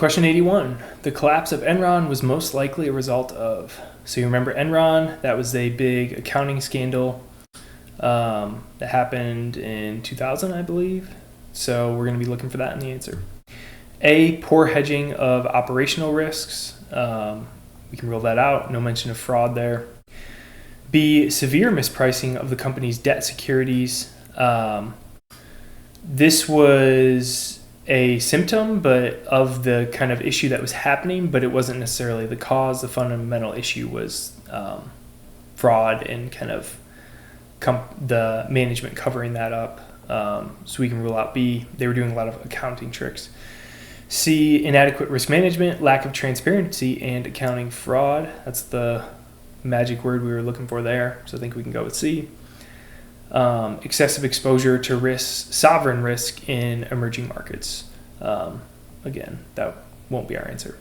Question 81. The collapse of Enron was most likely a result of. So you remember Enron, that was a big accounting scandal that happened in 2000, I believe. So we're going to be looking for that in the answer. A, poor hedging of operational risks. We can rule that out. No mention of fraud there. B, severe mispricing of the company's debt securities. This was a symptom of the kind of issue that was happening, but it wasn't necessarily the cause. The fundamental issue was fraud and kind of the management covering that up. So we can rule out B. They were doing a lot of accounting tricks. C, inadequate risk management, lack of transparency, and accounting fraud. That's the magic word we were looking for there. So I think we can go with C. Excessive exposure to sovereign risk in emerging markets. Again, that won't be our answer.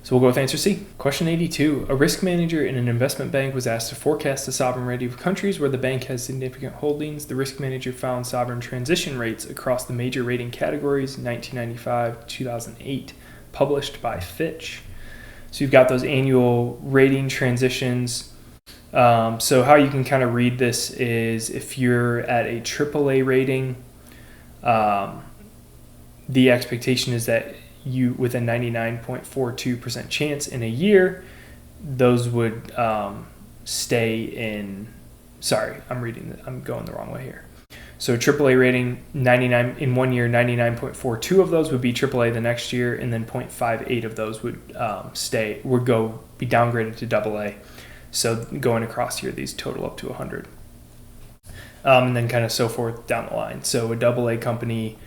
So we'll go with answer C. Question 82. A risk manager in an investment bank was asked to forecast the sovereign rating of countries where the bank has significant holdings. The risk manager found sovereign transition rates across the major rating categories 1995 to 2008, published by Fitch. So you've got those annual rating transitions. So how you can kind of read this is if you're at a AAA rating, the expectation is that you, with a 99.42% chance in a year, those would stay in. Sorry, I'm going the wrong way here. So AAA rating, 99 in 1 year, 99.42 of those would be AAA the next year, and then 0.58 of those would be downgraded to AA. So going across here, these total up to 100, and then kind of so forth down the line. So a AA company,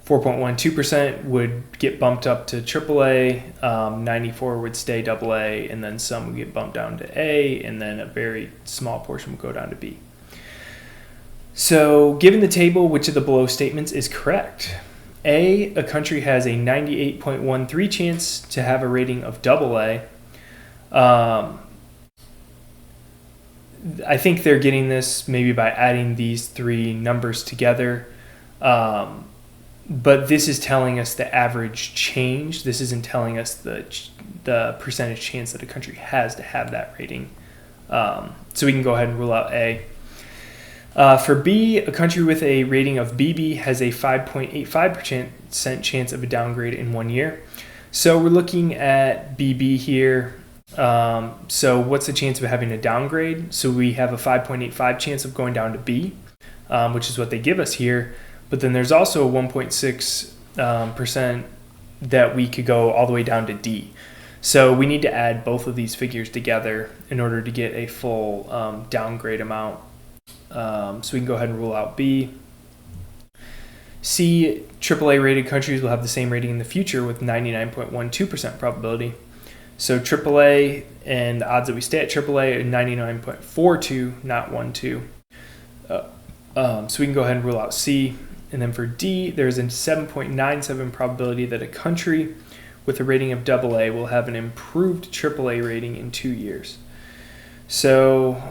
4.12% would get bumped up to AAA, 94 would stay AA, and then some would get bumped down to A, and then a very small portion would go down to B. So given the table, which of the below statements is correct? A country has a 98.13 chance to have a rating of AA. I think they're getting this maybe by adding these three numbers together. But this is telling us the average change. This isn't telling us the percentage chance that a country has to have that rating. So we can go ahead and rule out A. For B, a country with a rating of BB has a 5.85% chance of a downgrade in 1 year. So we're looking at BB here. So what's the chance of having a downgrade? So we have a 5.85 chance of going down to B, which is what they give us here. But then there's also a 1.6% that we could go all the way down to D. So we need to add both of these figures together in order to get a full downgrade amount. So we can go ahead and rule out B. C, AAA rated countries will have the same rating in the future with 99.12% probability. So AAA and the odds that we stay at AAA are 99.42, not 12. So we can go ahead and rule out C. And then for D, there's a 7.97 probability that a country with a rating of AA will have an improved AAA rating in 2 years. So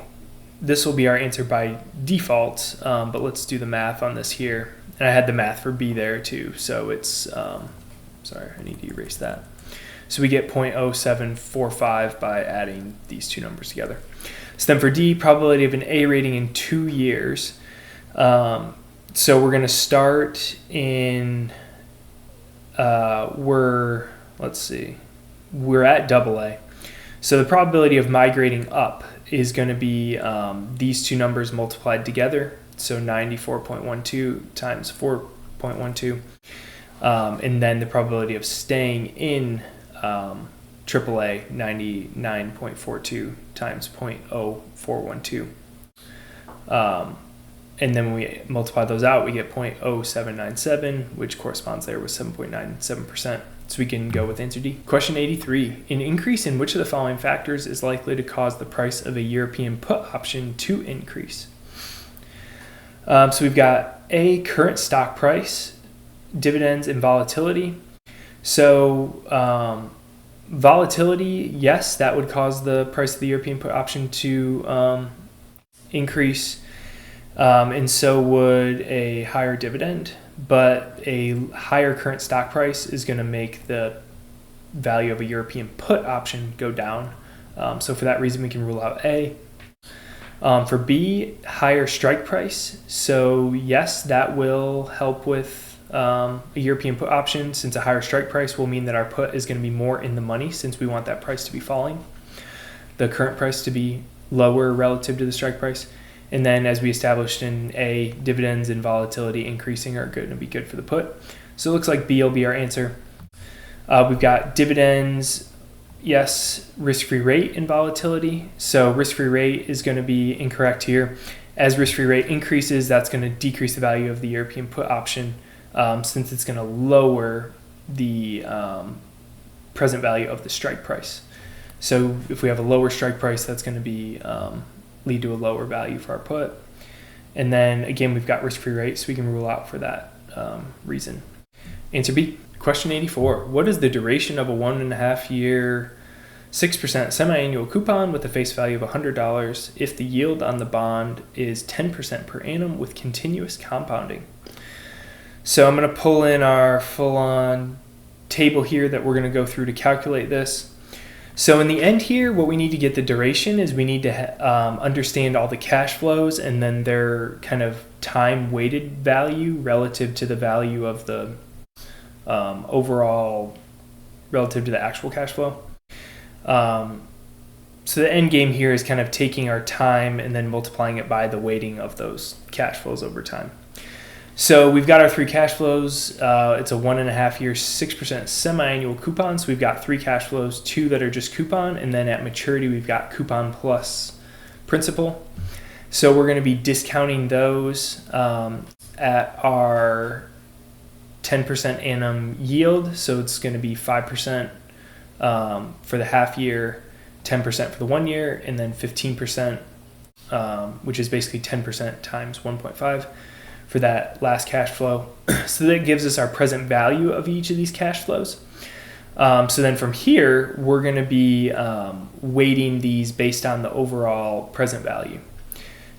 this will be our answer by default, but let's do the math on this here. And I had the math for B there too, so it's, sorry, I need to erase that. So we get 0.0745 by adding these two numbers together. So then for D, probability of an A rating in 2 years. So we're going to start in, we're at AA. So the probability of migrating up is going to be these two numbers multiplied together. So 94.12 times 4.12. And then the probability of staying in AAA, 99.42 times 0.0412. And then when we multiply those out, we get 0.0797, which corresponds there with 7.97%. So we can go with answer D. Question 83. An increase in which of the following factors is likely to cause the price of a European put option to increase? So we've got A, current stock price, dividends, and volatility. So volatility, yes, that would cause the price of the European put option to increase. And so would a higher dividend, but a higher current stock price is going to make the value of a European put option go down. So for that reason, we can rule out A. For B, higher strike price. So yes, that will help with a European put option, since a higher strike price will mean that our put is going to be more in the money, since we want that price to be falling, the current price to be lower relative to the strike price. And then, as we established in A, dividends and volatility increasing are going to be good for the put. So it looks like B will be our answer. We've got dividends, yes, risk-free rate and volatility. So risk-free rate is going to be incorrect here. As risk-free rate increases, that's going to decrease the value of the European put option, since it's going to lower the present value of the strike price. So if we have a lower strike price, that's going to be lead to a lower value for our put. And then again, we've got risk-free rate, so we can rule out for that reason. Answer B. Question 84. What is the duration of a 1.5 year 6% semi-annual coupon with a face value of $100 if the yield on the bond is 10% per annum with continuous compounding? So I'm going to pull in our full-on table here that we're going to go through to calculate this. So in the end here, what we need to get the duration is we need to understand all the cash flows and then their kind of time-weighted value relative to the value of the overall, relative to the actual cash flow. So the end game here is kind of taking our time and then multiplying it by the weighting of those cash flows over time. So we've got our three cash flows. It's a 1.5 year 6% semi-annual coupon. So we've got three cash flows, two that are just coupon, and then at maturity we've got coupon plus principal. So we're going to be discounting those at our 10% annum yield. So it's going to be 5% for the half year, 10% for the 1 year, and then 15%, which is basically 10% times 1.5 for that last cash flow. So that gives us our present value of each of these cash flows. So then from here, we're going to be weighting these based on the overall present value.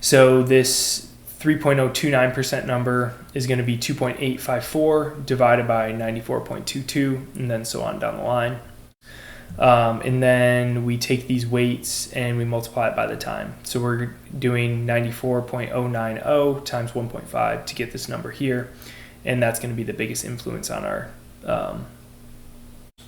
So this 3.029% number is going to be 2.854 divided by 94.22, and then so on down the line. And then we take these weights and we multiply it by the time. So we're doing 94.090 times 1.5 to get this number here. And that's going to be the biggest influence on our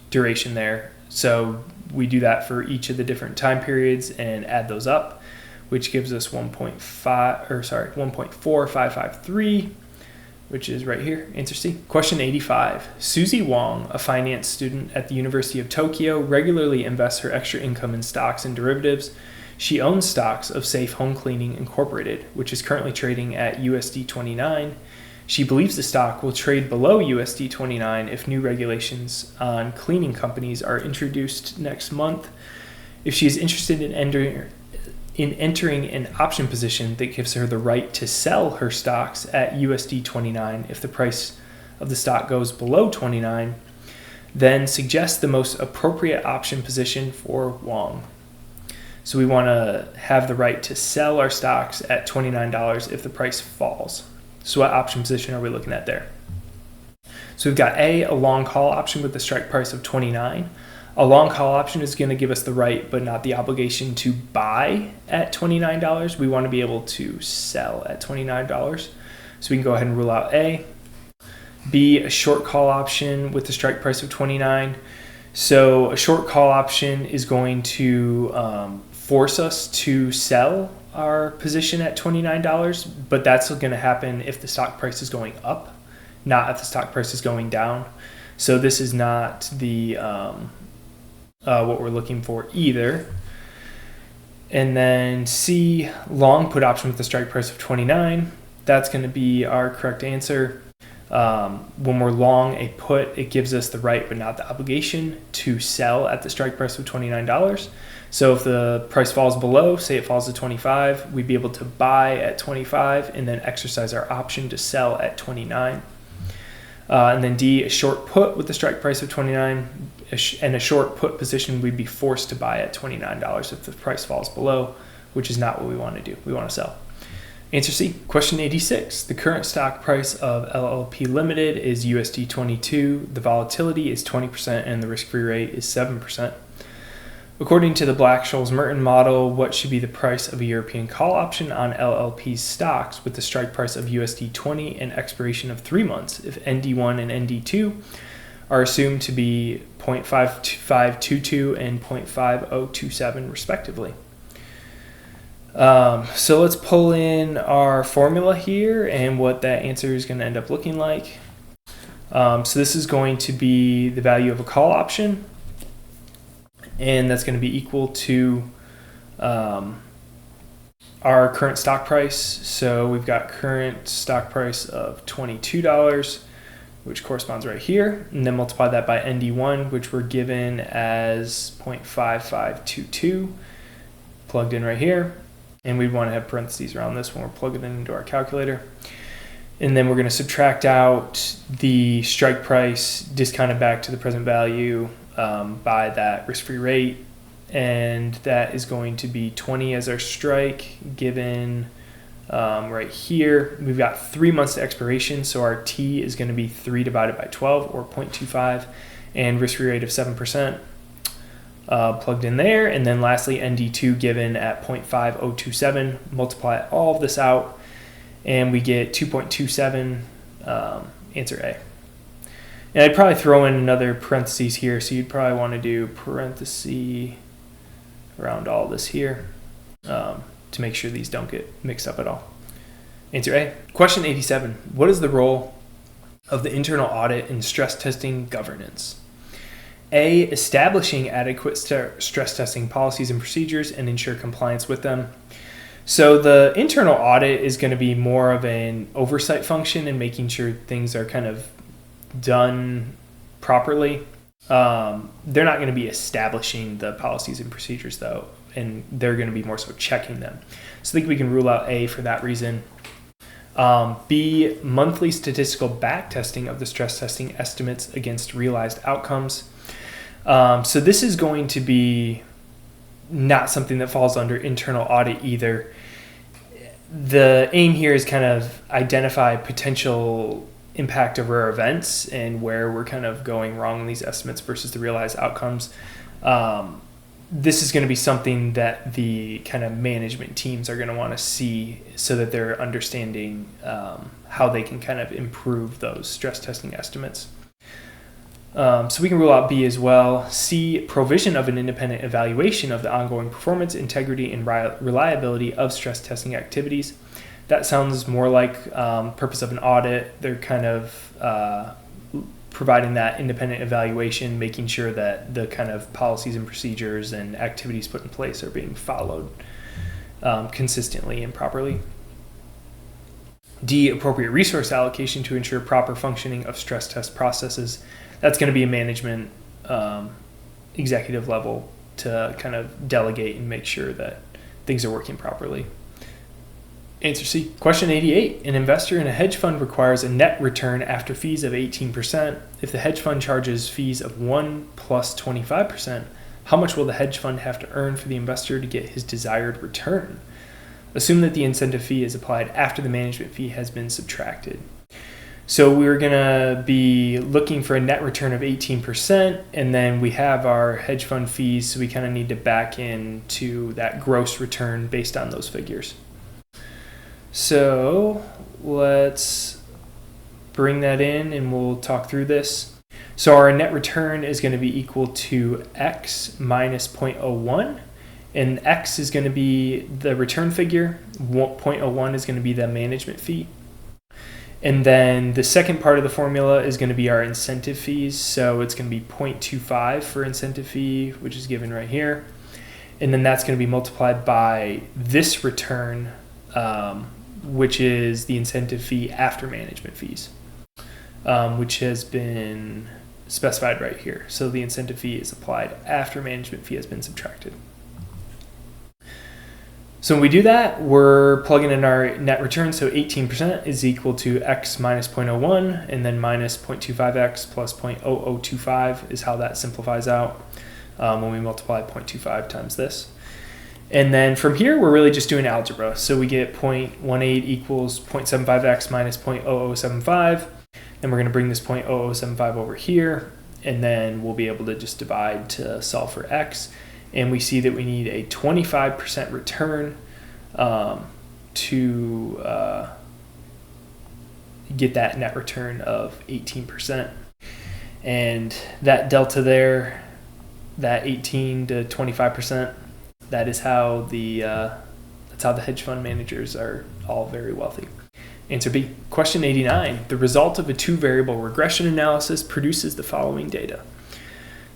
duration there. So we do that for each of the different time periods and add those up, which gives us 1.4553, which is right here. Answer C. Question 85. Susie Wong, a finance student at the University of Tokyo, regularly invests her extra income in stocks and derivatives. She owns stocks of Safe Home Cleaning Incorporated, which is currently trading at USD 29. She believes the stock will trade below USD 29 if new regulations on cleaning companies are introduced next month. If she is interested in entering an option position that gives her the right to sell her stocks at USD 29 if the price of the stock goes below 29, then suggest the most appropriate option position for Wong. So we want to have the right to sell our stocks at $29 if the price falls. So what option position are we looking at there? So we've got a long call option with the strike price of 29. A long call option is going to give us the right but not the obligation to buy at $29. We want to be able to sell at $29. So we can go ahead and rule out A. B, a short call option with the strike price of 29. So a short call option is going to force us to sell our position at $29, but that's going to happen if the stock price is going up, not if the stock price is going down. So this is not the what we're looking for either. And then C, long put option with the strike price of 29. That's going to be our correct answer. When we're long a put, it gives us the right but not the obligation to sell at the strike price of $29. So if the price falls below, say it falls to 25, we'd be able to buy at 25 and then exercise our option to sell at 29. And then D, a short put with the strike price of 29, and a short put position we'd be forced to buy at $29 if the price falls below, which is not what we want to do. We want to sell. Answer C, question 86. The current stock price of LLP Limited is USD 22. The volatility is 20% and the risk-free rate is 7%. According to the Black-Scholes Merton model, what should be the price of a European call option on LLP's stocks with the strike price of USD 20 and expiration of 3 months if ND1 and ND2 are assumed to be 0.5522 and 0.5027 respectively? So let's pull in our formula here and what that answer is going to end up looking like. So this is going to be the value of a call option, and that's going to be equal to our current stock price. So we've got current stock price of $22, which corresponds right here, and then multiply that by ND1, which we're given as 0.5522, plugged in right here. And we'd want to have parentheses around this when we're plugging it into our calculator. And then we're going to subtract out the strike price discounted back to the present value by that risk-free rate. And that is going to be 20 as our strike, given right here. We've got 3 months to expiration, so our T is going to be 3 divided by 12, or 0.25, and risk-free rate of 7%. Plugged in there, and then lastly ND2 given at 0.5027. Multiply all of this out and we get 2.27, answer A. And I'd probably throw in another parentheses here, so you'd probably want to do parenthesis around all this here to make sure these don't get mixed up at all. Answer A. Question 87. What is the role of the internal audit in stress testing governance? A, establishing adequate stress testing policies and procedures and ensure compliance with them. So the internal audit is going to be more of an oversight function and making sure things are kind of done properly. They're not going to be establishing the policies and procedures though, and they're going to be more so checking them. So I think we can rule out A for that reason. B, monthly statistical backtesting of the stress testing estimates against realized outcomes. So this is going to be not something that falls under internal audit either. The aim here is kind of identify potential impact of rare events and where we're kind of going wrong in these estimates versus the realized outcomes. This is going to be something that the kind of management teams are going to want to see so that they're understanding how they can kind of improve those stress testing estimates. So we can rule out B as well. C, provision of an independent evaluation of the ongoing performance, integrity, and reliability of stress testing activities. That sounds more like purpose of an audit. They're kind of providing that independent evaluation, making sure that the kind of policies and procedures and activities put in place are being followed consistently and properly. D, appropriate resource allocation to ensure proper functioning of stress test processes. That's going to be a management executive level to kind of delegate and make sure that things are working properly. Answer C. Question 88. An investor in a hedge fund requires a net return after fees of 18%. If the hedge fund charges fees of 1 plus 25%, how much will the hedge fund have to earn for the investor to get his desired return? Assume that the incentive fee is applied after the management fee has been subtracted. So we're going to be looking for a net return of 18%, and then we have our hedge fund fees, so we kind of need to back into that gross return based on those figures. So let's bring that in and we'll talk through this. So our net return is going to be equal to X minus 0.01, and X is going to be the return figure, 0.01 is going to be the management fee. And then the second part of the formula is going to be our incentive fees. So it's going to be 0.25 for incentive fee, which is given right here. And then that's going to be multiplied by this return, which is the incentive fee after management fees, which has been specified right here. So the incentive fee is applied after management fee has been subtracted. So when we do that, we're plugging in our net return. So 18% is equal to X minus 0.01, and then minus 0.25X plus 0.0025 is how that simplifies out when we multiply 0.25 times this. And then from here, we're really just doing algebra. So we get 0.18 equals 0.75x minus 0.0075. Then we're going to bring this 0.0075 over here. And then we'll be able to just divide to solve for x. And we see that we need a 25% return to get that net return of 18%. And that delta there, that 18 to 25%, that is how that's how the hedge fund managers are all very wealthy. Answer B. Question 89. The result of a two-variable regression analysis produces the following data.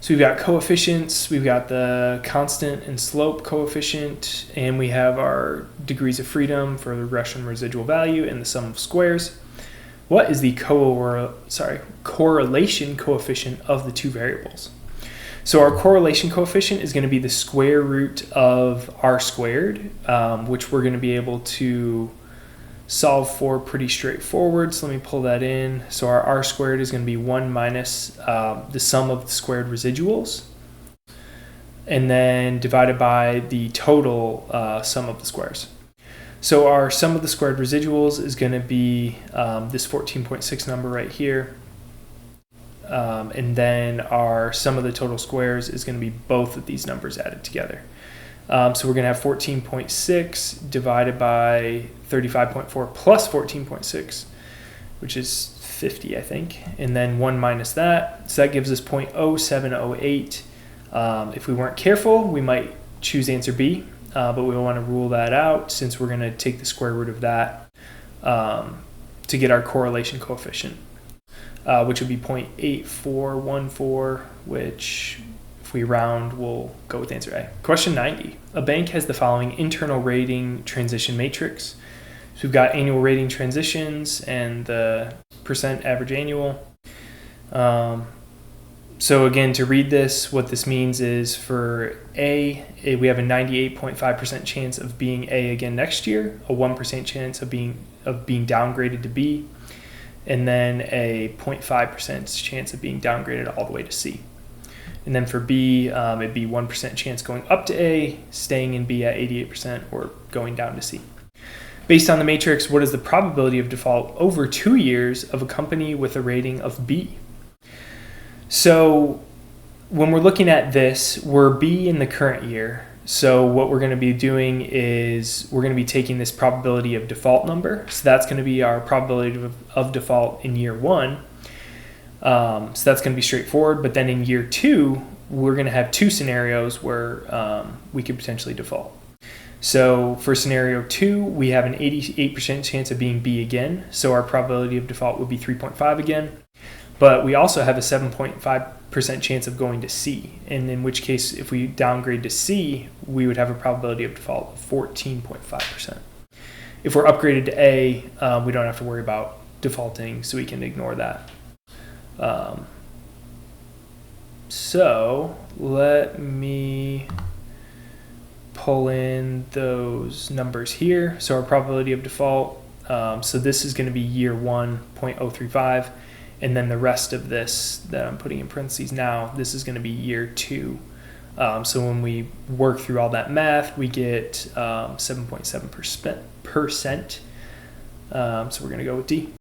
So we've got coefficients, we've got the constant and slope coefficient, and we have our degrees of freedom for the regression residual value and the sum of squares. What is the correlation coefficient of the two variables? So our correlation coefficient is going to be the square root of r squared, which we're going to be able to solve for pretty straightforward. So let me pull that in. So our r squared is going to be 1 minus the sum of the squared residuals, and then divided by the total sum of the squares. So our sum of the squared residuals is going to be this 14.6 number right here. And then our sum of the total squares is going to be both of these numbers added together. So we're going to have 14.6 divided by 35.4 plus 14.6, which is 50, I think. And then 1 minus that. So that gives us 0.0708. If we weren't careful, we might choose answer B, but we want to rule that out since we're going to take the square root of that to get our correlation coefficient. Which would be 0.8414, which if we round, we'll go with answer A. Question 90. A bank has the following internal rating transition matrix. So we've got annual rating transitions and the percent average annual. So again, to read this, what this means is for A, we have a 98.5% chance of being A again next year, a 1% chance of being downgraded to B, and then a 0.5% chance of being downgraded all the way to C. And then for B, it'd be 1% chance going up to A, staying in B at 88%, or going down to C. Based on the matrix, what is the probability of default over 2 years of a company with a rating of B? So when we're looking at this, we're B in the current year. So what we're going to be doing is we're going to be taking this probability of default number. So that's going to be our probability of default in year one. So that's going to be straightforward. But then in year two, we're going to have two scenarios where we could potentially default. So for scenario 2, we have an 88% chance of being B again. So our probability of default would be 3.5 again. But we also have a 7.5% chance of going to C. And in which case, if we downgrade to C, we would have a probability of default of 14.5%. If we're upgraded to A, we don't have to worry about defaulting, so we can ignore that. So let me pull in those numbers here. So our probability of default, so this is going to be year 1, 0.035. And then the rest of this that I'm putting in parentheses now, this is going to be year 2. So when we work through all that math, we get 7.7%. So we're going to go with D.